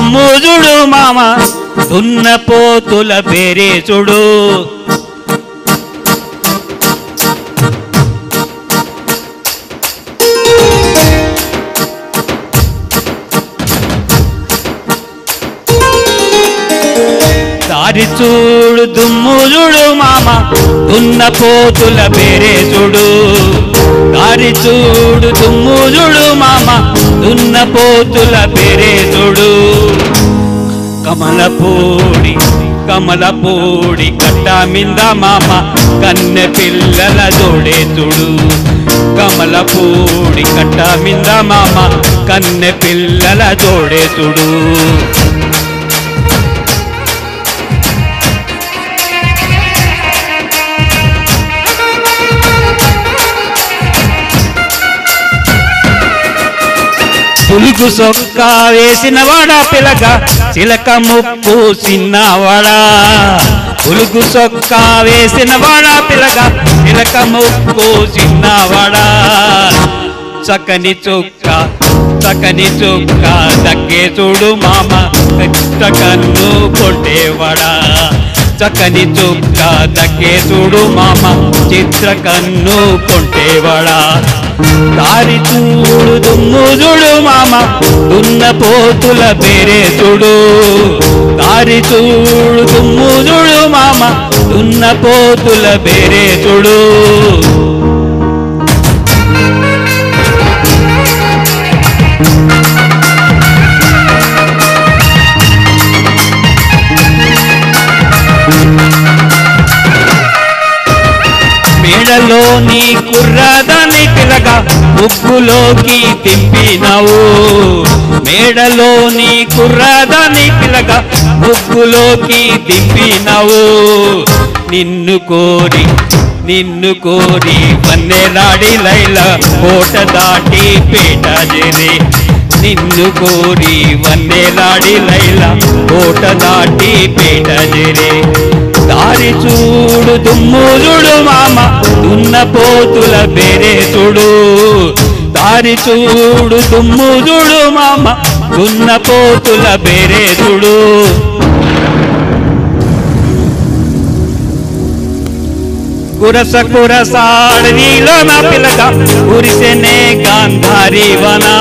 దుమ్ము చూడు మామ దున్నపోతుల పేరే చూడు. దారి చూడు దుమ్ము చూడు మామ దున్నపోతుల పేరే చూడు. దారి చూడు దుమ్ము చూడు మామ దున్నపోతుల పేరే చూడు. కమలపూడి కమలపూడి కట్ట మింద మామ కన్నె పిల్లల జోడే చూడు. కమలపూడి కట్ట మింద మామ కన్నె పిల్లల జోడే చూడు. పులుగు సొక్కా వేసిన వాడా పిలక చిలక ముక్కు చిన్నవాడా. పులుగు సొక్కా వేసిన వాడా పిలక చిలక ముక్కు చిన్నవాడా. చక్కని చుక్క దక్కే చూడు మామ కన్ను కొంటేవాడా. చక్కని చుక్క దక్కే చూడు మామ చిత్ర కన్ను కొంటేవాడా. దారి చూడు దుమ్ము చూడు మామ దున్నపోతుల పేరే చూడు. దారి చూడు దుమ్ము చూడు మామ దున్నపోతుల పేరే చూడు. మేడలోని కుర్రదాన్ని పిలక ముగ్గులోకి దింపినవు. మేడలోని కుర్రదాన్ని పిలక ముగ్గులోకి దింపినవు. నిన్ను కోరి వన్నెలాడి లైల కోట దాటి పేట చేరి. నిన్ను కోరి వన్నెలాడి లైల కోట దాటి పేట చేరి. దారి చూడు దుమ్ము చూడు మామ దున్నపోతుల పేరే చూడు. దారి చూడు దుమ్ము చూడు మామ దున్నపోతుల పేరే చూడు. కురసాడనీలో నా పిలక కురిసెనే గాంధారి వనా.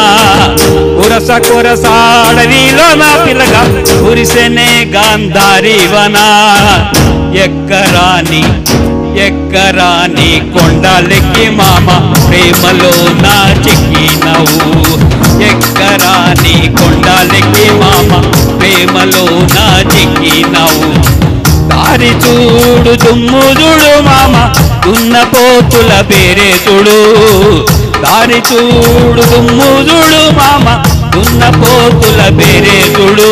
కురసాడనీలో నా పిలక కురిసెనే గాంధారి వనా. ఎక్కరాని కొండలెక్కి మామ ప్రేమలో నా చెక్కినవు. ఎక్కరాని కొండలెక్కి మామ ప్రేమలో నా చెక్కినవు. దారి చూడు దుమ్ము చూడు మామ దున్నపోతుల పేరే చూడు. దారి చూడు దుమ్ము చూడు మామ దున్నపోతుల పేరే చూడు.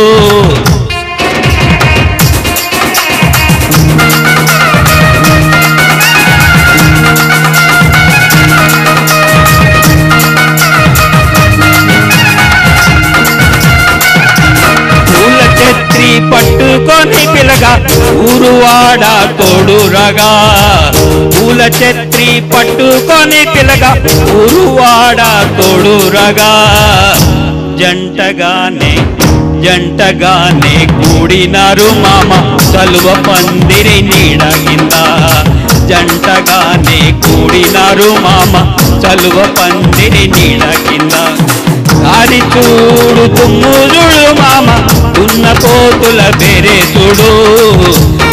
పట్టుకొని పిలగా ఊరువాడ తోడురగా. పూల ఛత్రి పట్టుకొని పిలగా ఊరువాడ తోడురగా. జంటగానే కూడినారు మామ చలువ పందిరి నీడ కింద. జంటగానే కూడినారు మామ చలువ పందిరి నీడ కింద. దారి చూడు దుమ్ము చూడు మామ దున్నపోతుల పేరే చూడు.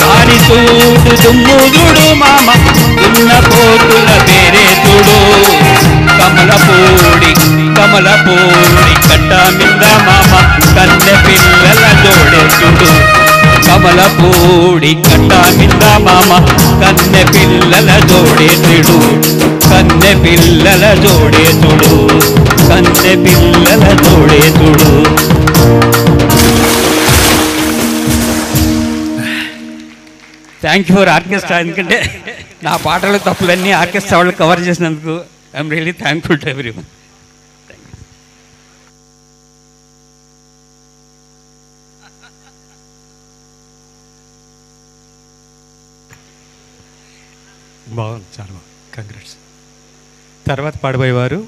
దారి చూడు దుమ్ము చూడు మామ దున్నపోతుల పేరే చూడు. కమలపూడి కట్ట మింద మామ కన్నె పిల్లల జోడే చూడు. కమలపూడి కట్ట మింద మామ కన్నె పిల్లల జోడే చూడు. కన్నె పిల్లల జోడే చూడు. కన్నె పిల్లల జోడే చూడు. Thank you for orchestra. ఎందుకంటే నా పాటలు తప్పులన్నీ ఆర్కెస్ట్రా వాళ్ళు కవర్ చేసినందుకు I'm really thankful to everyone. బాగుంది, చాలా బాగుంది. కంగ్రాట్స్. తర్వాత పాడబోయేవారు